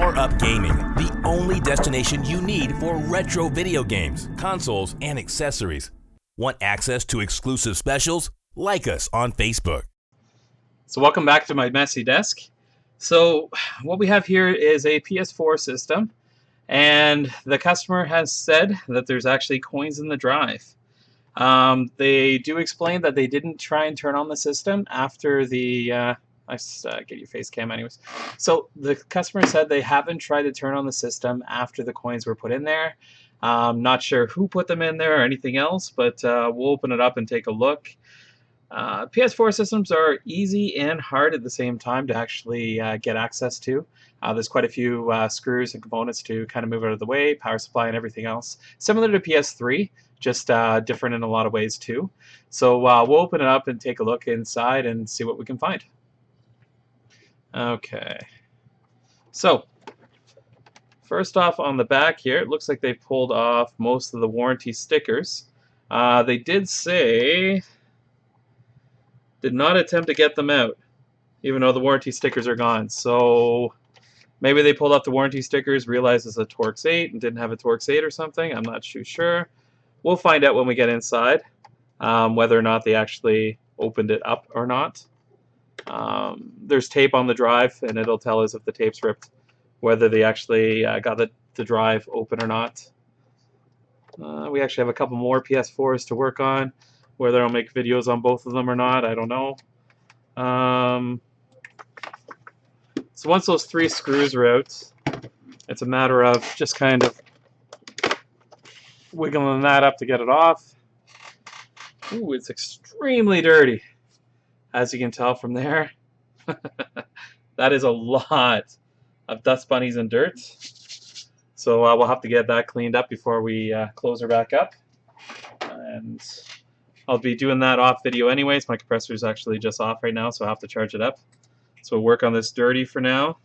Power Up Gaming, the only destination you need for retro video games, consoles, and accessories. Want access to exclusive specials? Like us on Facebook. So welcome back to my messy desk. So what we have here is a PS4 system, and the customer has said that there's actually coins in the drive. They do explain that they didn't try and turn on the system after the get your face cam anyways. So the customer said they haven't tried to turn on the system after the coins were put in there. Not sure who put them in there or anything else, but we'll open it up and take a look. PS4 systems are easy and hard at the same time to actually get access to. There's quite a few screws and components to kind of move out of the way, power supply and everything else. Similar to PS3, just different in a lot of ways too. So we'll open it up and take a look inside and see what we can find. Okay, so first off on the back here, it looks like they pulled off most of the warranty stickers. They did say, did not attempt to get them out, even though the warranty stickers are gone. So maybe they pulled off the warranty stickers, realized it's a Torx 8 and didn't have a Torx 8 or something. I'm not too sure. We'll find out when we get inside whether or not they actually opened it up or not. There's tape on the drive, and it'll tell us if the tape's ripped, whether they actually got the drive open or not. We actually have a couple more PS4s to work on. Whether I'll make videos on both of them or not, I don't know. So once those 3 screws are out, it's a matter of just kind of wiggling that up to get it off. Ooh, it's extremely dirty, as you can tell from there. That is a lot of dust bunnies and dirt. So we'll have to get that cleaned up before we close her back up. And I'll be doing that off video anyways. My compressor is actually just off right now, so I'll have to charge it up. So we'll work on this dirty for now.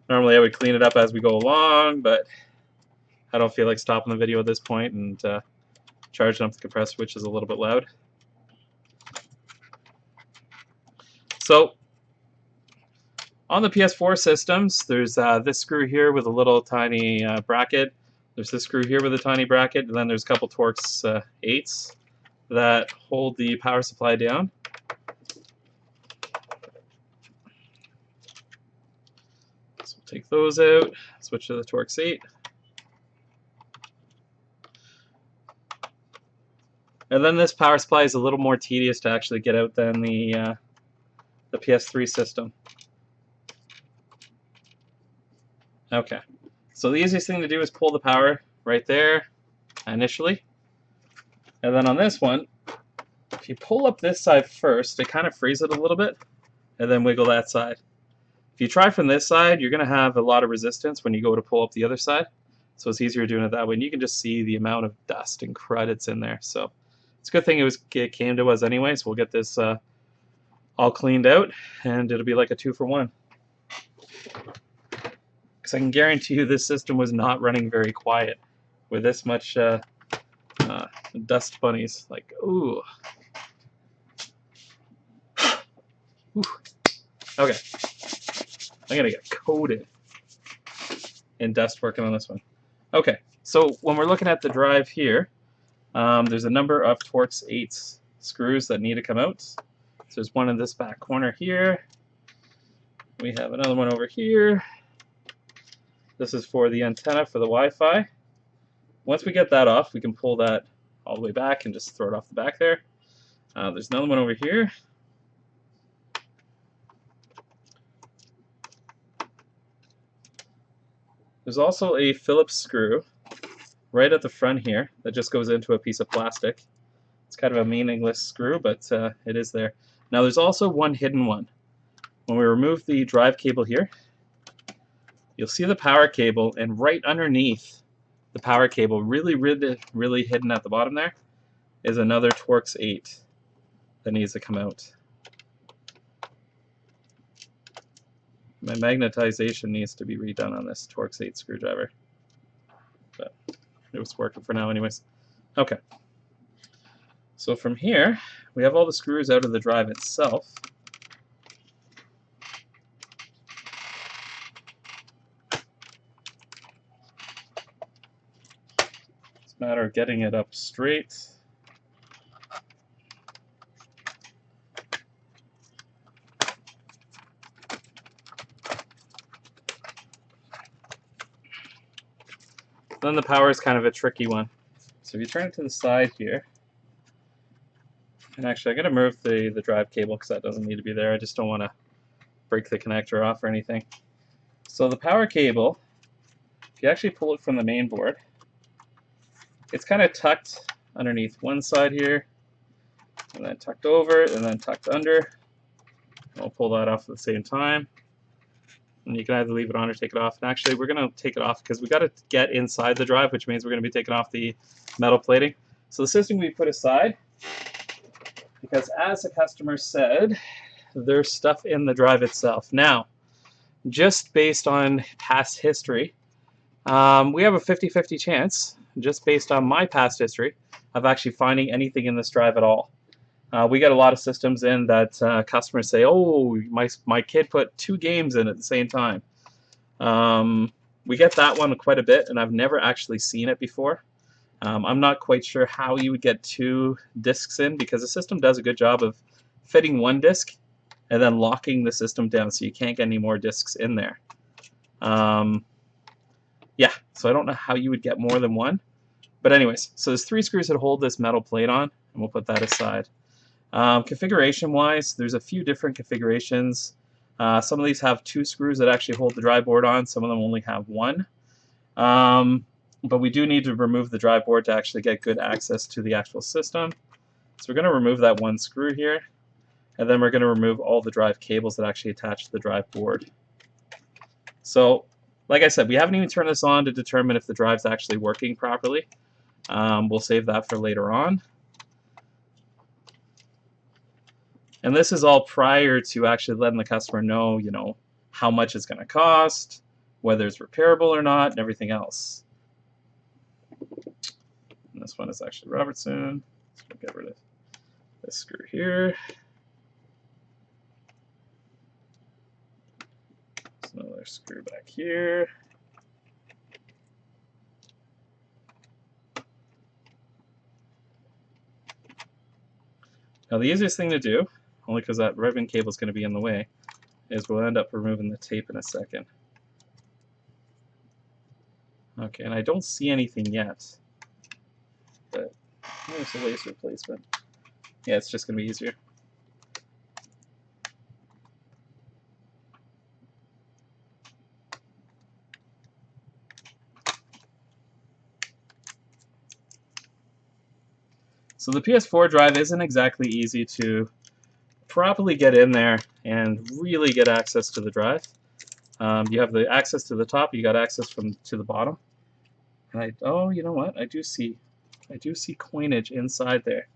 Normally I would clean it up as we go along, but I don't feel like stopping the video at this point and charging up the compressor, which is a little bit loud. So on the PS4 systems, there's this screw here with a little tiny bracket. There's this screw here with a tiny bracket, and then there's a couple Torx 8s that hold the power supply down. So we'll take those out, switch to the Torx 8. And then this power supply is a little more tedious to actually get out than the PS3 system. Okay, so the easiest thing to do is pull the power right there initially. And then on this one, if you pull up this side first, it kind of frees it a little bit, and then wiggle that side. If you try from this side, you're going to have a lot of resistance when you go to pull up the other side. So it's easier doing it that way. And you can just see the amount of dust and crud that's in there. So it's a good thing it came to us anyway, so we'll get this all cleaned out, and it'll be like a 2-for-1. Because I can guarantee you this system was not running very quiet with this much dust bunnies. Like, ooh. Okay. I'm going to get coated in dust working on this one. Okay, so when we're looking at the drive here, there's a number of Torx 8 screws that need to come out. So there's one in this back corner here. We have another one over here. This is for the antenna for the Wi-Fi. Once we get that off, we can pull that all the way back and just throw it off the back there. There's another one over here. There's also a Phillips screw right at the front here that just goes into a piece of plastic. It's kind of a meaningless screw, but it is there. Now there's also one hidden one. When we remove the drive cable here, you'll see the power cable, and right underneath the power cable, really hidden at the bottom there, is another Torx 8 that needs to come out. My magnetization needs to be redone on this Torx 8 screwdriver, but it was working for now anyways. Okay, so from here we have all the screws out of the drive itself. matter of getting it up straight. Then the power is kind of a tricky one. So if you turn it to the side here, and actually I'm going to move the drive cable because that doesn't need to be there. I just don't want to break the connector off or anything. So the power cable, if you actually pull it from the main board, it's kind of tucked underneath one side here, and then tucked over, and then tucked under. I'll pull that off at the same time. And you can either leave it on or take it off. And actually, we're going to take it off because we got to get inside the drive, which means we're going to be taking off the metal plating. So the system we put aside, because as the customer said, there's stuff in the drive itself. Now, just based on past history, we have a 50-50 chance, just based on my past history, of actually finding anything in this drive at all. We get a lot of systems in that customers say, oh, my kid put 2 games in at the same time. We get that one quite a bit, and I've never actually seen it before. I'm not quite sure how you would get 2 discs in, because the system does a good job of fitting 1 disc and then locking the system down so you can't get any more discs in there. Yeah, so I don't know how you would get more than 1. But anyways, so there's 3 screws that hold this metal plate on, and we'll put that aside. Configuration-wise, there's a few different configurations. Some of these have 2 screws that actually hold the drive board on. Some of them only have 1. But we do need to remove the drive board to actually get good access to the actual system. So we're going to remove that 1 screw here, and then we're going to remove all the drive cables that actually attach to the drive board. So, like I said, we haven't even turned this on to determine if the drive's actually working properly. We'll save that for later on. And this is all prior to actually letting the customer know, how much it's going to cost, whether it's repairable or not, and everything else. And this one is actually Robertson. So we'll get rid of this screw here. So another screw back here. Now the easiest thing to do, only because that ribbon cable is going to be in the way, is we'll end up removing the tape in a second. Okay, and I don't see anything yet, but there's a lace replacement. Yeah, it's just going to be easier. So the PS4 drive isn't exactly easy to properly get in there and really get access to the drive. You have the access to the top, you got access to the bottom. And oh, you know what? I do see coinage inside there,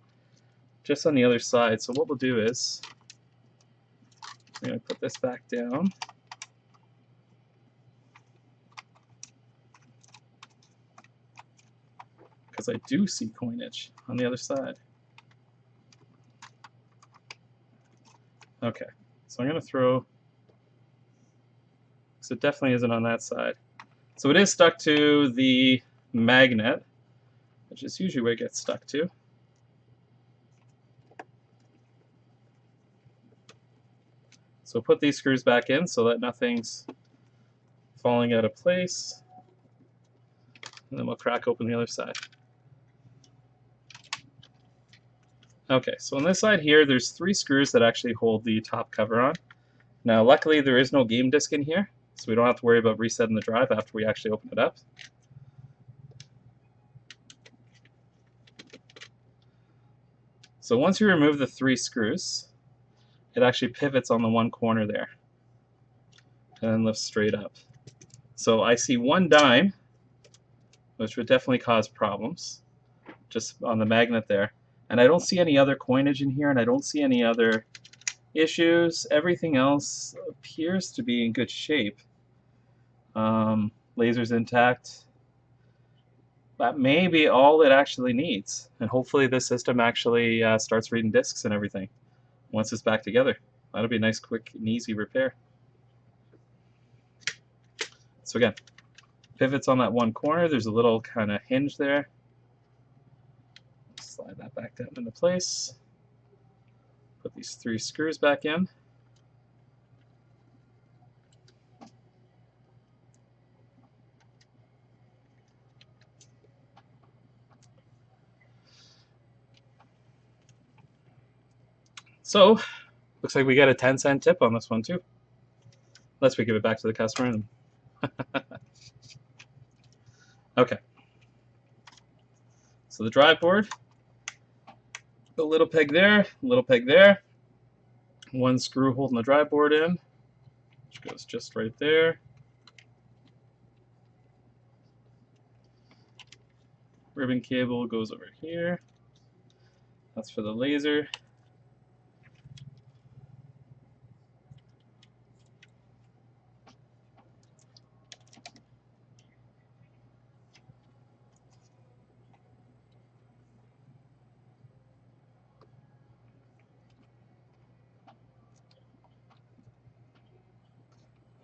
just on the other side. So what we'll do is, I'm going to put this back down. Because I do see coinage on the other side. Okay, so I'm going to throw, because it definitely isn't on that side. So it is stuck to the magnet, which is usually where it gets stuck to. So put these screws back in so that nothing's falling out of place. And then we'll crack open the other side. Okay, so on this side here, there's 3 screws that actually hold the top cover on. Now, luckily, there is no game disc in here, so we don't have to worry about resetting the drive after we actually open it up. So once you remove the 3 screws, it actually pivots on the one corner there and then lifts straight up. So I see 1 dime, which would definitely cause problems, just on the magnet there. And I don't see any other coinage in here, and I don't see any other issues. Everything else appears to be in good shape. Laser's intact. That may be all it actually needs. And hopefully this system actually starts reading discs and everything once it's back together. That'll be a nice, quick, and easy repair. So again, pivots on that one corner. There's a little kind of hinge there. Slide that back down into place. Put these 3 screws back in. So, looks like we got a 10-cent tip on this one too. Unless we give it back to the customer. Okay. So the drive board, a little peg there, a little peg there. 1 screw holding the drive board in, which goes just right there. Ribbon cable goes over here. That's for the laser.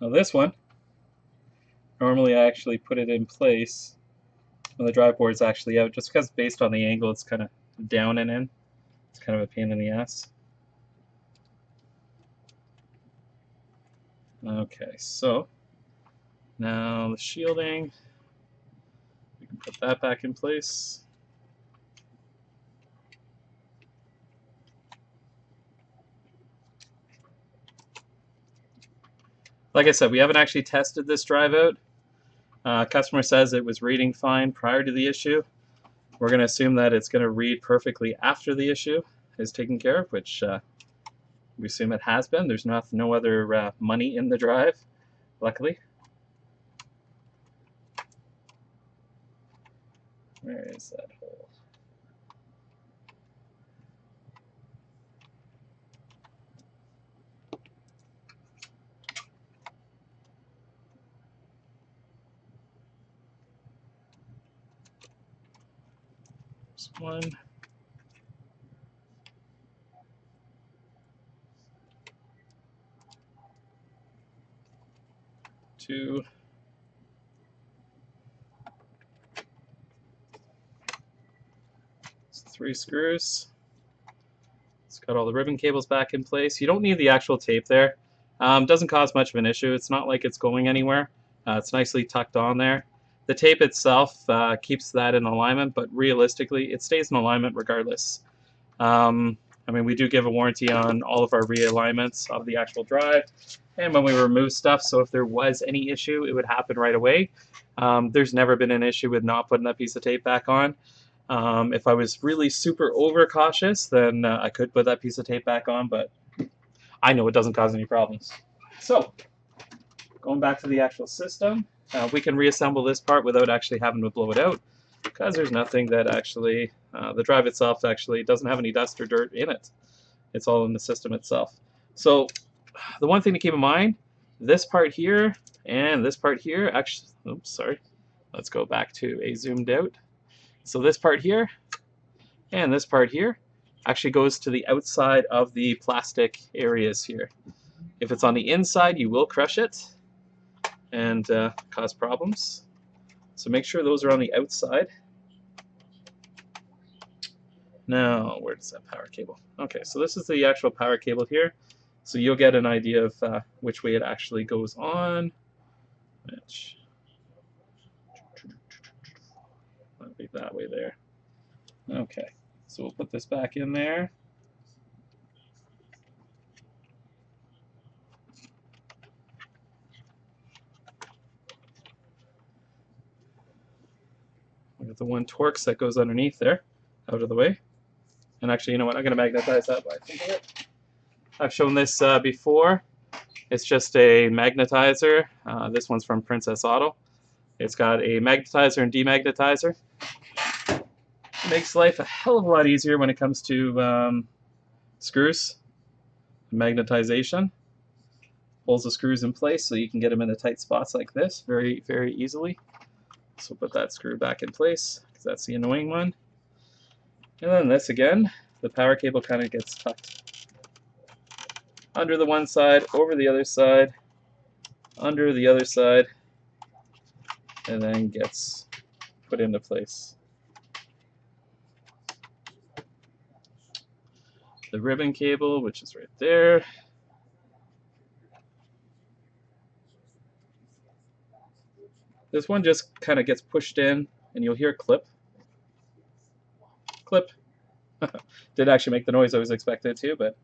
Now this one, normally I actually put it in place when the drive board's actually out, just because based on the angle it's kind of down and in. It's kind of a pain in the ass. Okay, so now the shielding, we can put that back in place. Like I said, we haven't actually tested this drive out. Customer says it was reading fine prior to the issue. We're going to assume that it's going to read perfectly after the issue is taken care of, which we assume it has been. There's no other money in the drive, luckily. Where is that hole? There's 1. 2. 3 screws. It's got all the ribbon cables back in place. You don't need the actual tape there. Doesn't cause much of an issue. It's not like it's going anywhere. It's nicely tucked on there. The tape itself keeps that in alignment, but realistically, it stays in alignment regardless. I mean, we do give a warranty on all of our realignments of the actual drive and when we remove stuff, so if there was any issue, it would happen right away. There's never been an issue with not putting that piece of tape back on. If I was really super overcautious, then I could put that piece of tape back on, but I know it doesn't cause any problems. So, going back to the actual system, we can reassemble this part without actually having to blow it out, because there's nothing that actually, the drive itself actually doesn't have any dust or dirt in it. It's all in the system itself. So, the one thing to keep in mind, this part here and this part here, actually, oops, sorry. Let's go back to a zoomed out. So this part here and this part here actually goes to the outside of the plastic areas here. If it's on the inside, you will crush it and cause problems. So make sure those are on the outside. Now, where does that power cable? Okay, so this is the actual power cable here. So you'll get an idea of which way it actually goes on. Which might be that way there. Okay, so we'll put this back in there. We got the 1 Torx that goes underneath there, out of the way. And actually, you know what? I'm going to magnetize that by thinking it. I've shown this before. It's just a magnetizer. This one's from Princess Auto. It's got a magnetizer and demagnetizer. It makes life a hell of a lot easier when it comes to screws. Magnetization holds the screws in place so you can get them in the tight spots like this very, very easily. So put that screw back in place because that's the annoying one. And then this again, the power cable kind of gets tucked under the one side, over the other side, under the other side, and then gets put into place. the ribbon cable, which is right there. This one just kind of gets pushed in, and you'll hear clip. Clip. Did actually make the noise I was expecting it to, but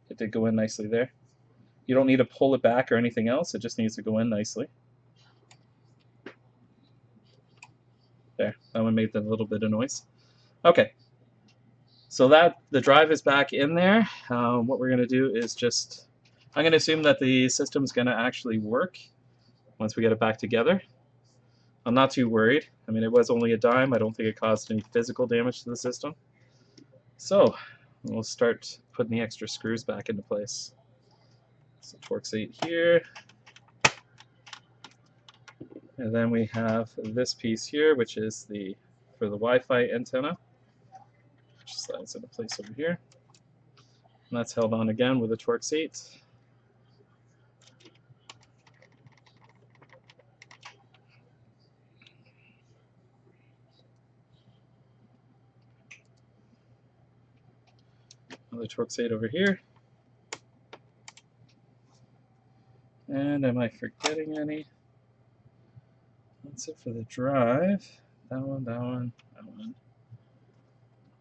it did go in nicely there. You don't need to pull it back or anything else. It just needs to go in nicely. There, that one made a little bit of noise. Okay, so that the drive is back in there. What we're going to do is just, I'm going to assume that the system's going to actually work once we get it back together. I'm not too worried. I mean, it was only a dime. I don't think it caused any physical damage to the system. So we'll start putting the extra screws back into place. So Torx 8 here. And then we have this piece here, which is for the Wi-Fi antenna, which slides into place over here. And that's held on again with a Torx 8. Another Torx 8 over here. And am I forgetting any? That's it for the drive. That one, that one, that one,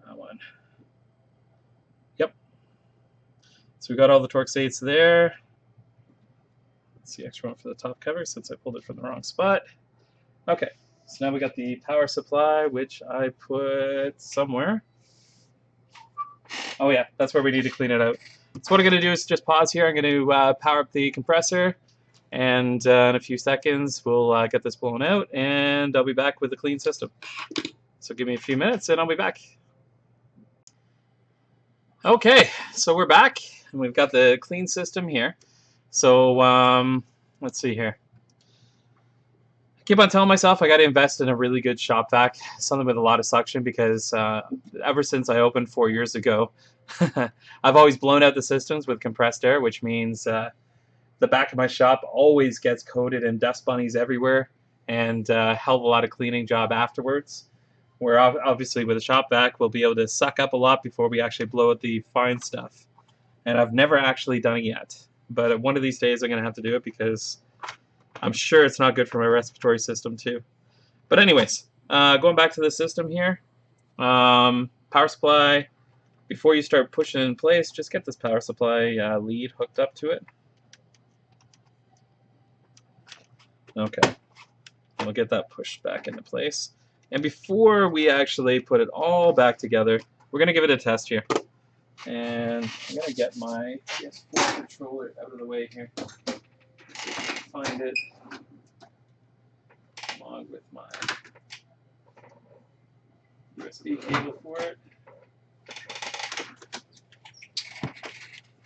that one. Yep. So we got all the Torx 8s there. Let's see, extra one for the top cover since I pulled it from the wrong spot. Okay, so now we got the power supply, which I put somewhere. Oh yeah, that's where we need to clean it out. So what I'm going to do is just pause here. I'm going to power up the compressor, and in a few seconds we'll get this blown out, and I'll be back with a clean system. So give me a few minutes and I'll be back. Okay, so we're back, and we've got the clean system here. So let's see here. I keep on telling myself I got to invest in a really good shop vac, something with a lot of suction, because ever since I opened 4 years ago, I've always blown out the systems with compressed air, which means the back of my shop always gets coated in dust bunnies everywhere, and a hell of a lot of cleaning job afterwards. Where obviously with a shop vac, we'll be able to suck up a lot before we actually blow out the fine stuff. And I've never actually done it yet, but one of these days I'm going to have to do it, because I'm sure it's not good for my respiratory system too. But anyways, going back to the system here, power supply. Before you start pushing it in place, just get this power supply lead hooked up to it. Okay, we'll get that pushed back into place. And before we actually put it all back together, we're going to give it a test here. And I'm going to get my PS4 controller out of the way here. Find it along with my USB cable for it,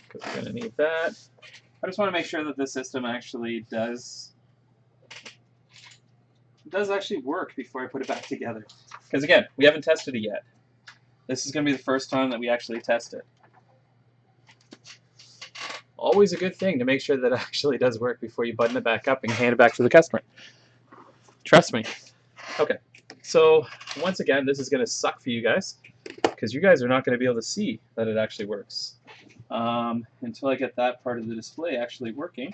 because we're going to need that. I just want to make sure that the system actually does actually work before I put it back together. Because again, we haven't tested it yet. This is going to be the first time that we actually test it. Always a good thing to make sure that it actually does work before you button it back up and hand it back to the customer. Trust me. Okay, so once again, this is going to suck for you guys, because you guys are not going to be able to see that it actually works. Until I get that part of the display actually working.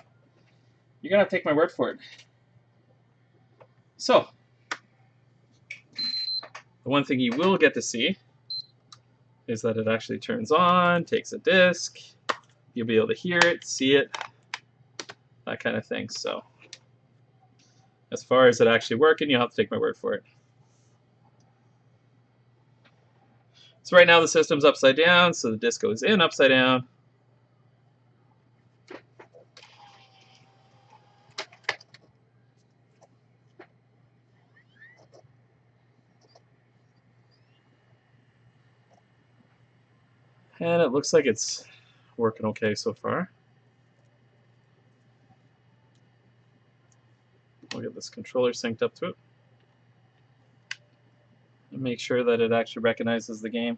You're going to have to take my word for it. So, the one thing you will get to see is that it actually turns on, takes a disc. You'll be able to hear it, see it, that kind of thing. So, as far as it actually working, you'll have to take my word for it. So right now the system's upside down, so the disc goes in upside down. And it looks like it's working okay so far. We'll get this controller synced up to it and make sure that it actually recognizes the game.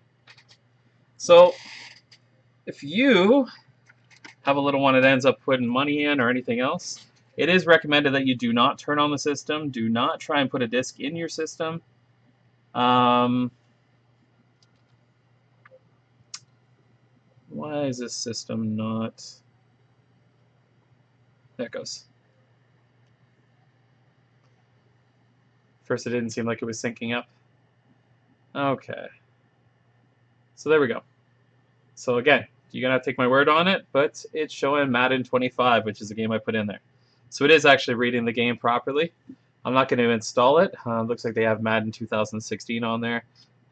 So if you have a little one that ends up putting money in or anything else, it is recommended that you do not turn on the system. Do not try and put a disc in your system. Why is this system not... There it goes. First it didn't seem like it was syncing up. Okay. So there we go. So again, you're going to have to take my word on it, but it's showing Madden 25, which is the game I put in there. So it is actually reading the game properly. I'm not going to install it. Looks like they have Madden 2016 on there,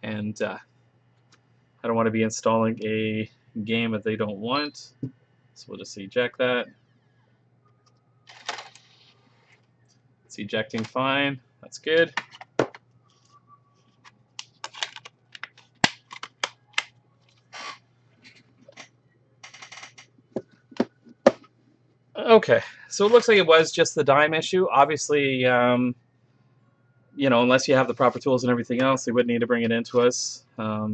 and I don't want to be installing a game that they don't want. So we'll just eject that. It's ejecting fine. That's good. Okay, so it looks like it was just the dime issue. Obviously, you know, unless you have the proper tools and everything else, they would need to bring it into us. I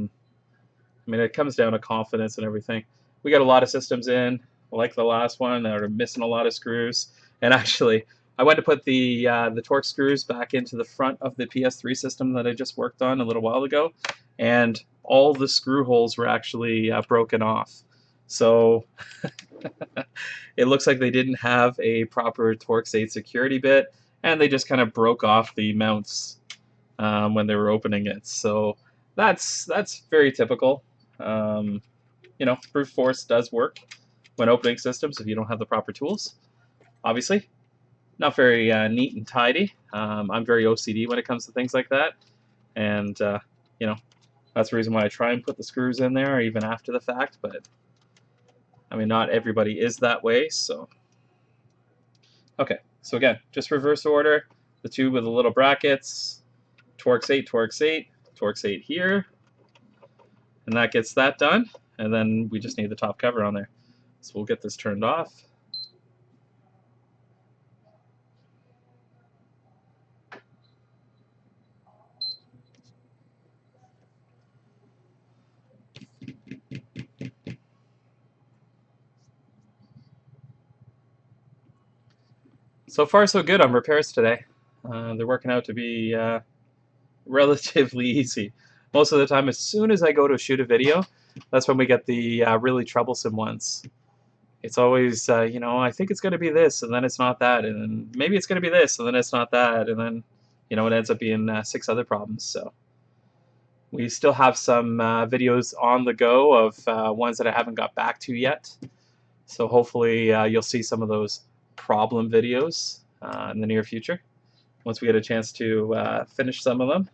mean, it comes down to confidence and everything. We got a lot of systems in, like the last one, that are missing a lot of screws. And actually, I went to put the Torx screws back into the front of the PS3 system that I just worked on a little while ago, and all the screw holes were actually broken off. So it looks like they didn't have a proper Torx 8 security bit, and they just kind of broke off the mounts when they were opening it. So that's very typical. You know, brute force does work when opening systems if you don't have the proper tools. Obviously, not very neat and tidy. I'm very OCD when it comes to things like that, and you know, that's the reason why I try and put the screws in there even after the fact. But I mean, not everybody is that way. So okay, so again, just reverse order the two with the little brackets. Torx 8, Torx 8, Torx 8 here, and that gets that done. And then we just need the top cover on there. So we'll get this turned off. So far, so good on repairs today. They're working out to be relatively easy. Most of the time, as soon as I go to shoot a video, that's when we get the really troublesome ones. It's always, you know, I think it's going to be this, and then it's not that, and then maybe it's going to be this, and then it's not that, and then, you know, it ends up being 6 other problems. So we still have some videos on the go of ones that I haven't got back to yet. So hopefully you'll see some of those problem videos in the near future once we get a chance to finish some of them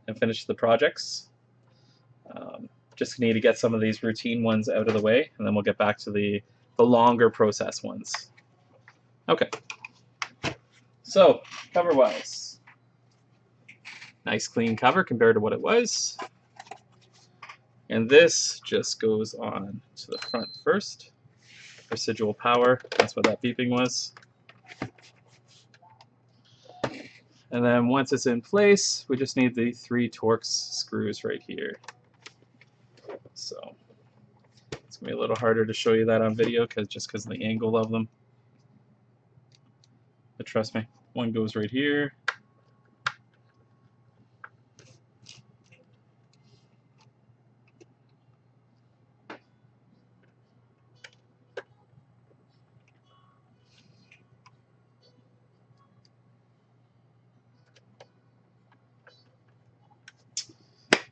and finish the projects. Just need to get some of these routine ones out of the way, and then we'll get back to the longer process ones. Okay, so cover-wise, nice clean cover compared to what it was. And this just goes on to the front first. Residual power, that's what that beeping was. And then once it's in place, we just need the 3 Torx screws right here. So it's going to be a little harder to show you that on video just because of the angle of them. But trust me, one goes right here.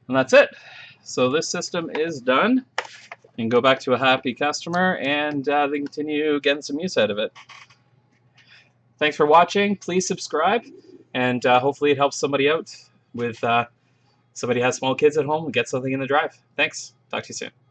And that's it. So this system is done. You can go back to a happy customer, and they continue getting some use out of it. Thanks for watching. Please subscribe, and hopefully it helps somebody out with somebody has small kids at home and get something in the drive. Thanks. Talk to you soon.